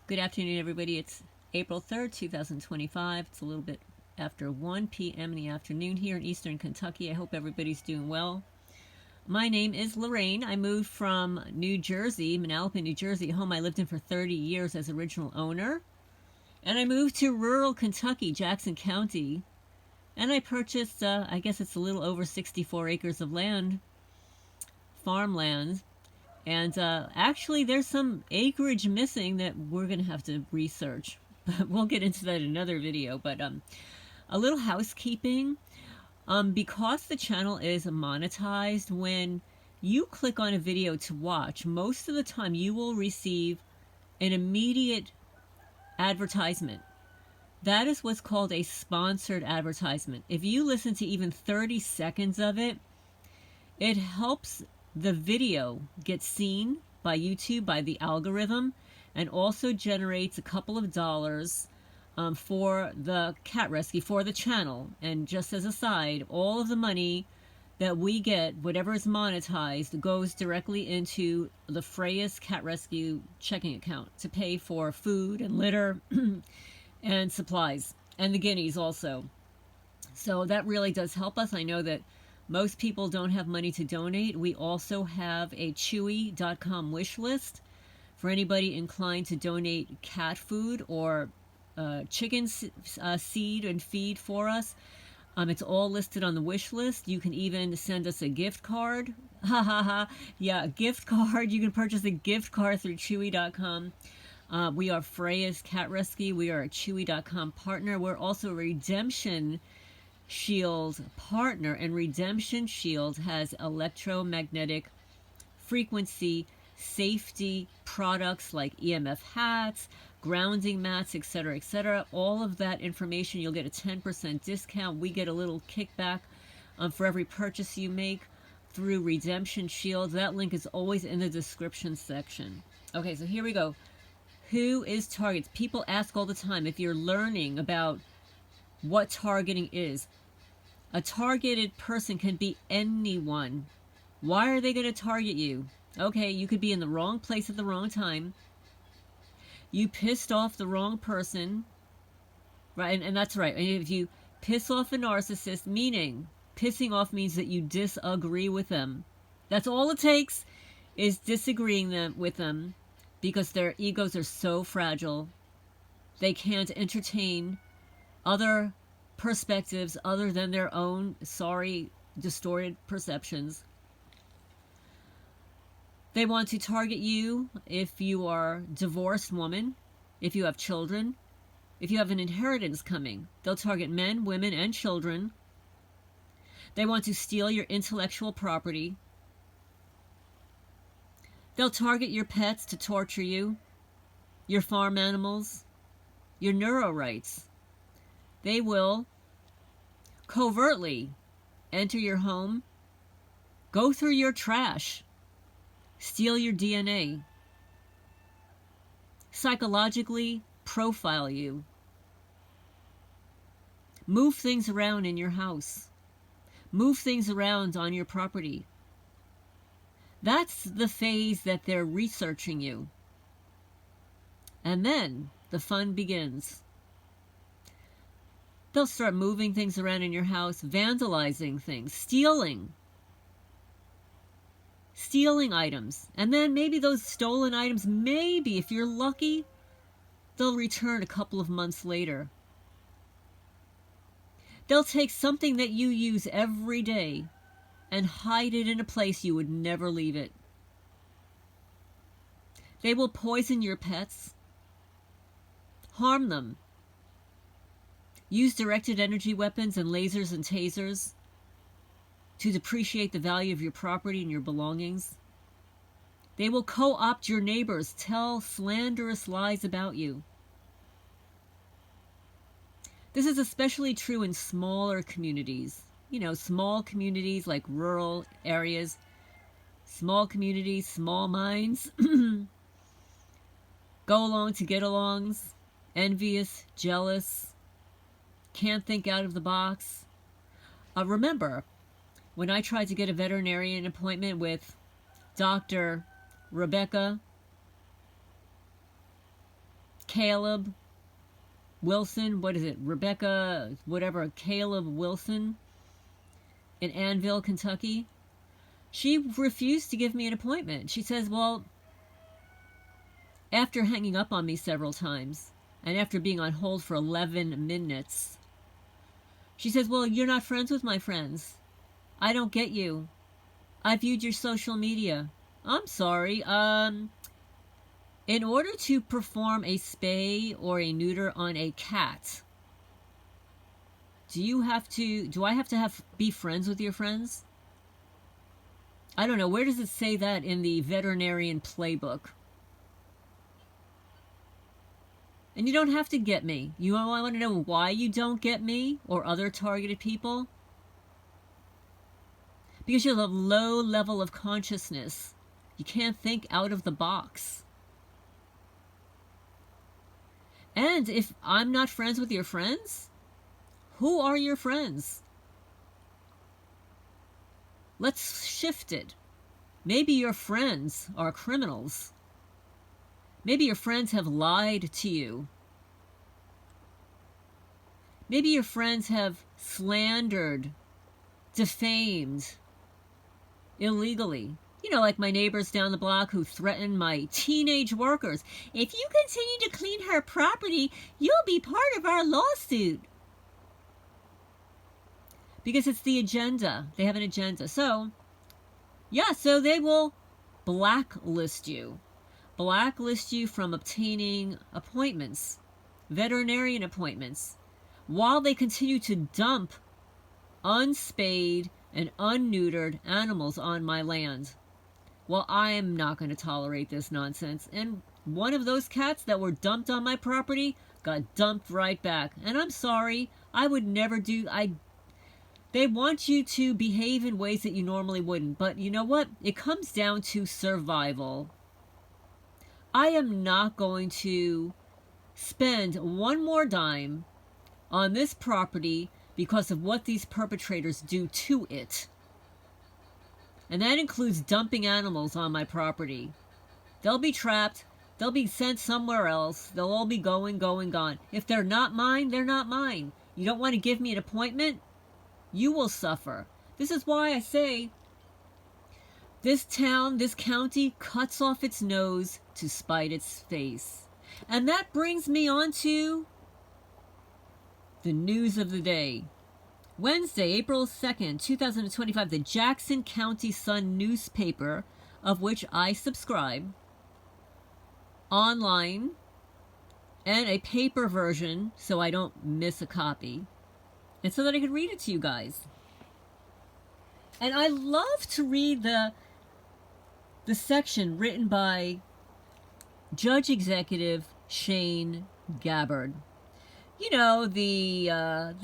Good afternoon, everybody. It's April 3rd, 2025. It's a little bit after 1 p.m. in the afternoon here in Eastern Kentucky. I hope everybody's doing well. My name is Lorraine. I moved from New Jersey, Manalapan, New Jersey, a home I lived in for 30 years as original owner. And I moved to rural Kentucky, Jackson County. And I purchased, I guess it's a little over 64 acres of land, farmland. And actually, there's some acreage missing that we're going to have to research. But we'll get into that in another video. But a little housekeeping. Because the channel is monetized, when you click on a video to watch, most of the time you will receive an immediate advertisement. That is what's called a sponsored advertisement. If you listen to even 30 seconds of it, it helps the video get seen by YouTube, by the algorithm, and also generates a couple of dollars for the cat rescue, for the channel. And just as a side, all of the money that we get, whatever is monetized, goes directly into the Freya's Cat Rescue checking account to pay for food and litter and supplies, and the guineas also. So that really does help us. I know that most people don't have money to donate. We also have a Chewy.com wish list for anybody inclined to donate cat food or chicken seed and feed for us. It's all listed on the wish list. You can even send us a gift card. Ha ha ha. Yeah, a gift card. You can purchase a gift card through Chewy.com. We are Freya's Cat Rescue. We are a Chewy.com partner. We're also a Redemption Shield partner, and Redemption Shield has electromagnetic frequency safety products like EMF hats, grounding mats, etc., etc. All of that information, you'll get a 10% discount. We get a little kickback for every purchase you make through Redemption Shield. That link is always in the description section. Okay, so here we go. Who is targets? People ask all the time if you're learning about what targeting is. A targeted person can be anyone. Why are they going to target you? Okay, you could be in the wrong place at the wrong time. You pissed off the wrong person, right? And that's right. And if you piss off a narcissist, meaning pissing off means that you disagree with them. That's all it takes, is disagreeing with them, because their egos are so fragile. They can't entertain other perspectives other than their own distorted perceptions. They want to target you if you are a divorced woman, if you have children, if you have an inheritance coming. They'll target men, women, and children. They want to steal your intellectual property. They'll target your pets to torture you, your farm animals, your neuro rights. They will covertly enter your home, go through your trash, steal your DNA, psychologically profile you, move things around in your house, move things around on your property. That's the phase that they're researching you. And then the fun begins. They'll start moving things around in your house, vandalizing things, stealing items. And then maybe those stolen items, maybe, if you're lucky, they'll return a couple of months later. They'll take something that you use every day and hide it in a place you would never leave it. They will poison your pets, harm them, use directed energy weapons and lasers and tasers to depreciate the value of your property and your belongings. They will co-opt your neighbors, tell slanderous lies about you. This is especially true in smaller communities. You know, small communities like rural areas, small communities, small minds, go along to get alongs, envious, jealous, can't think out of the box. Remember, when I tried to get a veterinarian appointment with Dr. Rebecca, Caleb Wilson, what is it, Rebecca, whatever, Caleb Wilson in Annville, Kentucky. She refused to give me an appointment. She says, well, after hanging up on me several times and after being on hold for 11 minutes, she says, well, you're not friends with my friends. I don't get you. I viewed your social media. I'm sorry. In order to perform a spay or a neuter on a cat, do I have to be friends with your friends? I don't know. Where does it say that in the veterinarian playbook? And you don't have to get me. You want to know why you don't get me or other targeted people? Because you have a low level of consciousness. You can't think out of the box. And if I'm not friends with your friends, who are your friends? Let's shift it. Maybe your friends are criminals. Maybe your friends have lied to you. Maybe your friends have slandered, defamed, illegally. You know, like my neighbors down the block who threaten my teenage workers. If you continue to clean her property, you'll be part of our lawsuit. Because it's the agenda. They have an agenda. So, yeah, so they will blacklist you. Blacklist you from obtaining appointments, veterinarian appointments, while they continue to dump unspayed and unneutered animals on my land. Well, I am not going to tolerate this nonsense. And one of those cats that were dumped on my property got dumped right back. And I'm sorry, I would never do... They want you to behave in ways that you normally wouldn't. But you know what? It comes down to survival. I am not going to spend one more dime on this property because of what these perpetrators do to it. And that includes dumping animals on my property. They'll be trapped. They'll be sent somewhere else. They'll all be gone. If they're not mine, they're not mine. You don't want to give me an appointment? You will suffer. This is why I say this town, this county cuts off its nose to spite its face. And that brings me on to the news of the day. Wednesday, April 2nd, 2025, the Jackson County Sun newspaper, of which I subscribe, online, and a paper version so I don't miss a copy, and so that I could read it to you guys. And I love to read the section written by Judge Executive Shane Gabbard. You know, the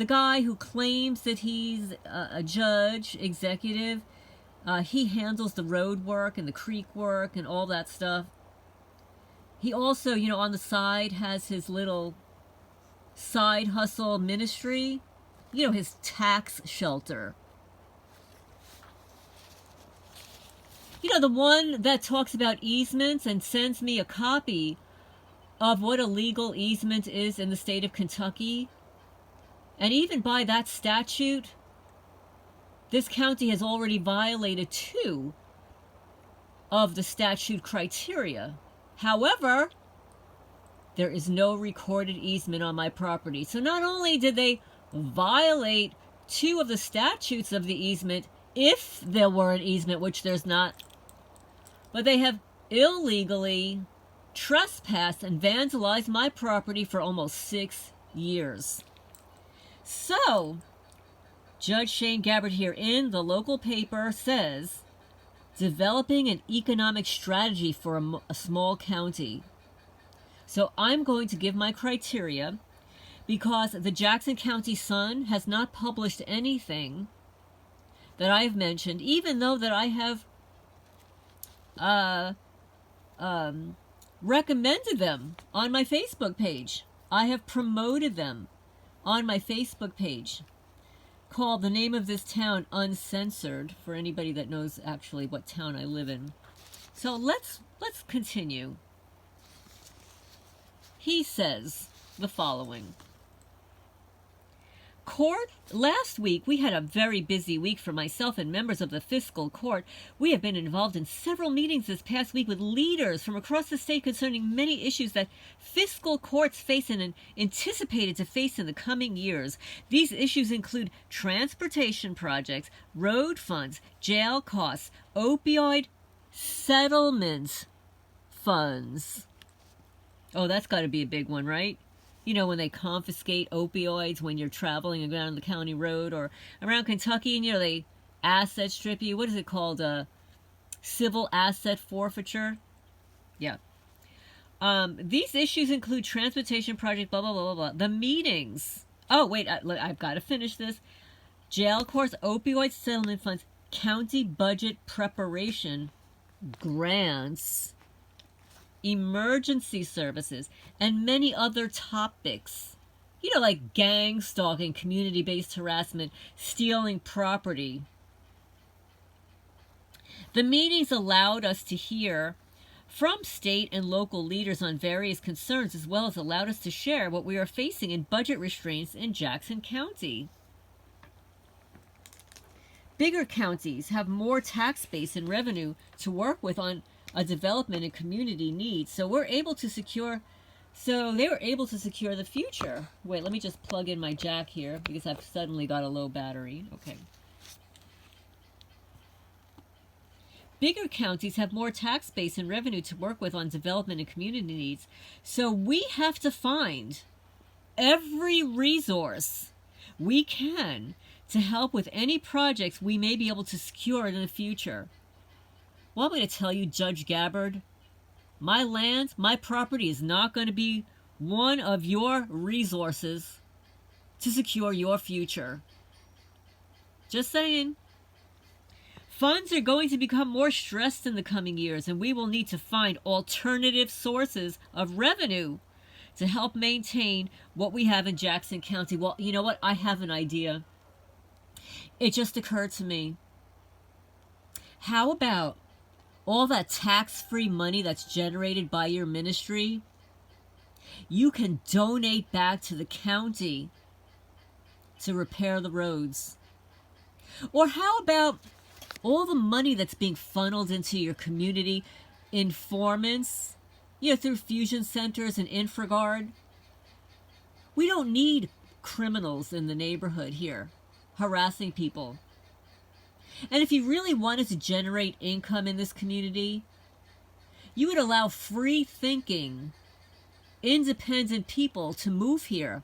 guy who claims that he's a judge, executive. He handles the road work and the creek work and all that stuff. He also, you know, on the side has his little side hustle ministry. You know, his tax shelter. You know, the one that talks about easements and sends me a copy of what a legal easement is in the state of Kentucky. And even by that statute, this county has already violated 2 of the statute criteria. However, there is no recorded easement on my property. So not only did they violate 2 of the statutes of the easement, if there were an easement, which there's not, but they have illegally trespassed and vandalized my property for almost 6 years. So, Judge Shane Gabbard here in the local paper says, developing an economic strategy for a small county. So I'm going to give my criteria because the Jackson County Sun has not published anything that I've mentioned, even though that I have recommended them on my Facebook page. I have promoted them on my Facebook page, called the name of this town Uncensored, for anybody that knows actually what town I live in. So let's continue. He says the following. Court, last week we had a very busy week for myself and members of the fiscal court. We have been involved in several meetings this past week with leaders from across the state concerning many issues that fiscal courts face and anticipated to face in the coming years. These issues include transportation projects, road funds, jail costs, opioid settlement funds. Oh, that's got to be a big one, right? You know, when they confiscate opioids when you're traveling around the county road or around Kentucky, and, you know, they asset strip you. What is it called? Civil asset forfeiture? Yeah. These issues include transportation project, blah, blah, blah, blah, blah. The meetings. Oh, wait, I've got to finish this. Jail courts, opioid settlement funds, county budget preparation, grants, emergency services, and many other topics. You know, like gang stalking, community-based harassment, stealing property. The meetings allowed us to hear from state and local leaders on various concerns, as well as allowed us to share what we are facing in budget restraints in Jackson County. Bigger counties have more tax base and revenue to work with on a development and community needs. So they were able to secure the future. Wait, let me just plug in my jack here because I've suddenly got a low battery. Okay. Bigger counties have more tax base and revenue to work with on development and community needs. So we have to find every resource we can to help with any projects we may be able to secure in the future. Well, I'm going to tell you, Judge Gabbard, my land, my property is not going to be one of your resources to secure your future. Just saying. Funds are going to become more stressed in the coming years, and we will need to find alternative sources of revenue to help maintain what we have in Jackson County. Well, you know what? I have an idea. It just occurred to me. How about all that tax-free money that's generated by your ministry, you can donate back to the county to repair the roads? Or how about all the money that's being funneled into your community informants, through fusion centers and InfraGard? We don't need criminals in the neighborhood here harassing people. And if you really wanted to generate income in this community, you would allow free-thinking, independent people to move here.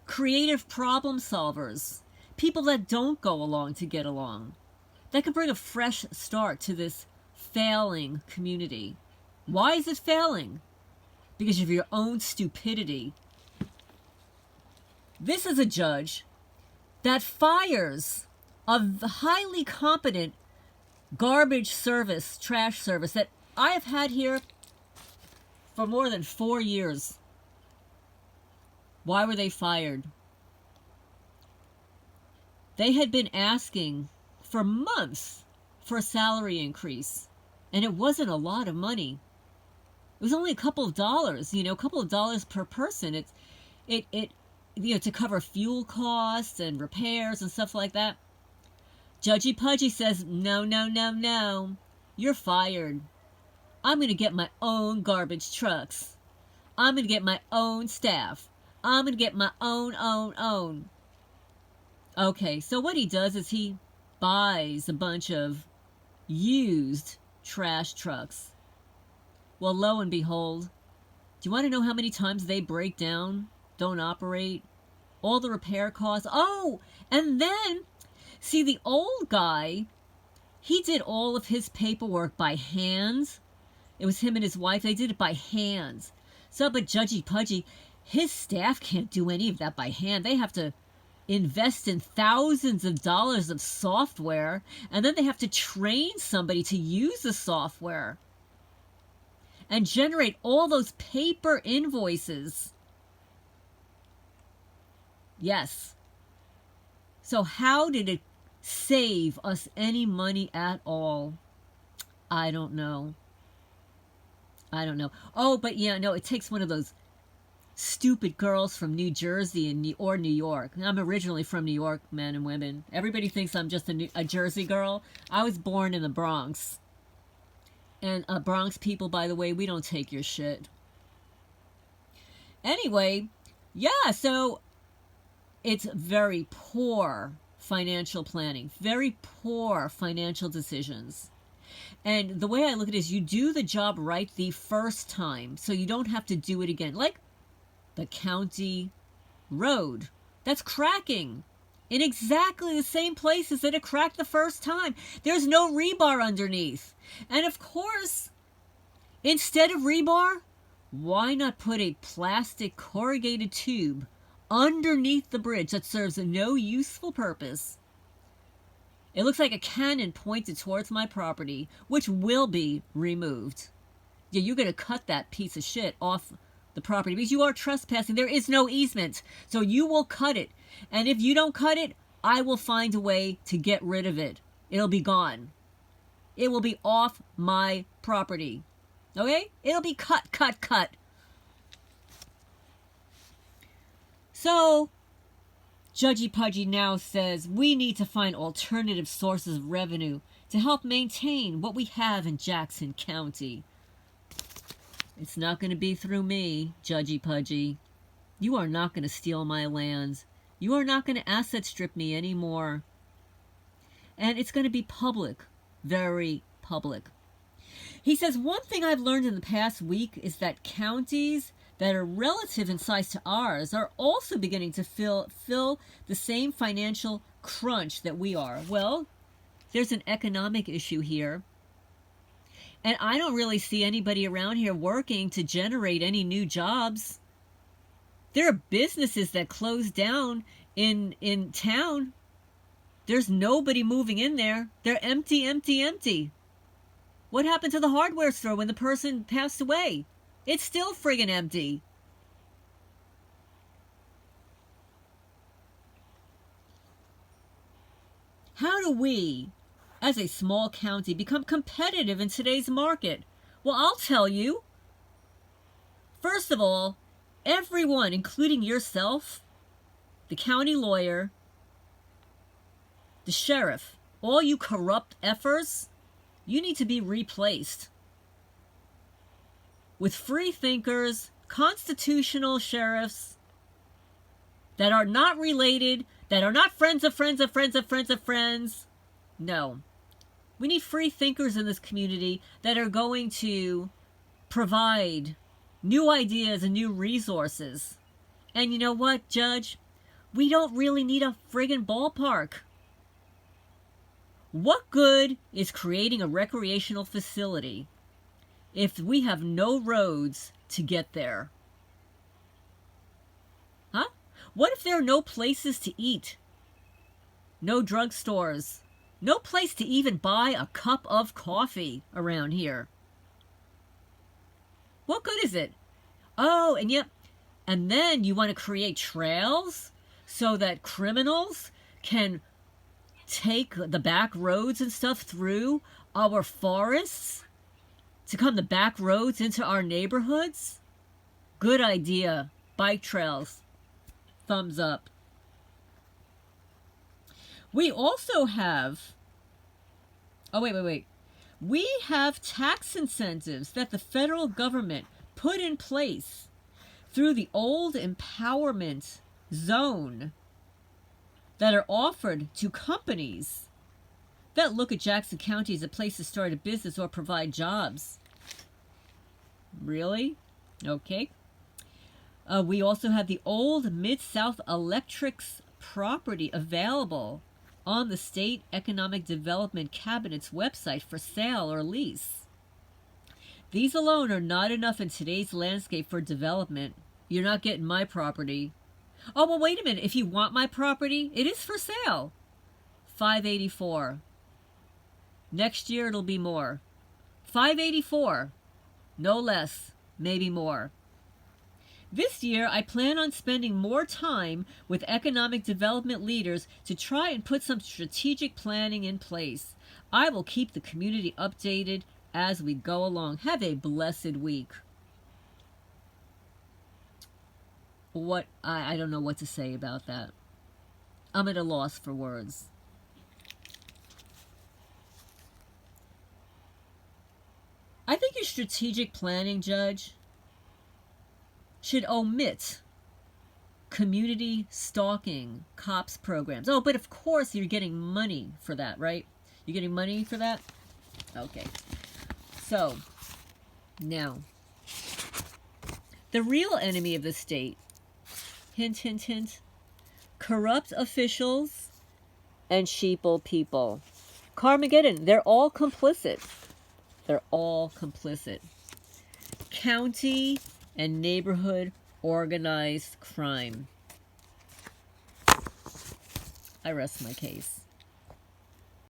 Creative problem solvers, people that don't go along to get along, that can bring a fresh start to this failing community. Why is it failing? Because of your own stupidity. This is a judge that fires a highly competent garbage service, trash service that I have had here for more than 4 years. Why were they fired? They had been asking for months for a salary increase, and it wasn't a lot of money. It was only a couple of dollars, a couple of dollars per person. It to cover fuel costs and repairs and stuff like that. Judgy Pudgy says, no, you're fired. I'm going to get my own garbage trucks. I'm going to get my own staff. I'm going to get my own. Okay, so what he does is he buys a bunch of used trash trucks. Well, lo and behold, do you want to know how many times they break down, don't operate? All the repair costs. Oh, and then, see, the old guy, he did all of his paperwork by hand. It was him and his wife. They did it by hand. So, but Judgy Pudgy, his staff can't do any of that by hand. They have to invest in thousands of dollars of software, and then they have to train somebody to use the software and generate all those paper invoices. Yes. So how did it save us any money at all? I don't know. I don't know. Oh, but yeah, no, it takes one of those stupid girls from New Jersey or New York. I'm originally from New York, men and women. Everybody thinks I'm just a Jersey girl. I was born in the Bronx. And Bronx people, by the way, we don't take your shit. Anyway, yeah, so it's very poor financial planning, very poor financial decisions. And the way I look at it is you do the job right the first time so you don't have to do it again. Like the county road that's cracking in exactly the same places that it cracked the first time. There's no rebar underneath. And of course, instead of rebar, why not put a plastic corrugated tube underneath the bridge that serves no useful purpose? It looks like a cannon pointed towards my property, which will be removed. Yeah, you're going to cut that piece of shit off the property because you are trespassing. There is no easement, so you will cut it. And if you don't cut it, I will find a way to get rid of it. It'll be gone. It will be off my property. Okay? It'll be cut. So, Judgy Pudgy now says we need to find alternative sources of revenue to help maintain what we have in Jackson County. It's not going to be through me, Judgy Pudgy. You are not going to steal my lands. You are not going to asset strip me anymore. And it's going to be public. Very public. He says, one thing I've learned in the past week is that counties that are relative in size to ours are also beginning to fill the same financial crunch that we are. Well, there's an economic issue here. And I don't really see anybody around here working to generate any new jobs. There are businesses that close down in town. There's nobody moving in there. They're empty. What happened to the hardware store when the person passed away? It's still friggin' empty. How do we, as a small county, become competitive in today's market? Well, I'll tell you. First of all, everyone, including yourself, the county lawyer, the sheriff, all you corrupt effers, you need to be replaced with free thinkers, constitutional sheriffs that are not related, that are not friends of friends of friends of friends of friends. No. We need free thinkers in this community that are going to provide new ideas and new resources. And you know what, Judge? We don't really need a friggin' ballpark. What good is creating a recreational facility if we have no roads to get there? Huh? What if there are no places to eat? No drugstores? No place to even buy a cup of coffee around here? What good is it? Oh, and yep. And then you want to create trails so that criminals can take the back roads and stuff through our forests to come the back roads into our neighborhoods? Good idea. Bike trails. Thumbs up. We also have... Oh, wait. We have tax incentives that the federal government put in place through the old empowerment zone that are offered to companies that look at Jackson County as a place to start a business or provide jobs. Really? Okay. We also have the old Mid-South Electric's property available on the State Economic Development Cabinet's website for sale or lease. These alone are not enough in today's landscape for development. You're not getting my property. Oh, well, wait a minute. If you want my property, it is for sale. $584. Next year, it'll be more. $584. No less, maybe more. This year, I plan on spending more time with economic development leaders to try and put some strategic planning in place. I will keep the community updated as we go along. Have a blessed week. I don't know what to say about that. I'm at a loss for words. I think your strategic planning, Judge, should omit community stalking cops programs. Oh, but of course you're getting money for that, right? You're getting money for that? Okay. So, now, the real enemy of the state, hint, hint, hint, corrupt officials and sheeple people. Carmageddon, they're all complicit. They're all complicit. County and neighborhood organized crime. I rest my case.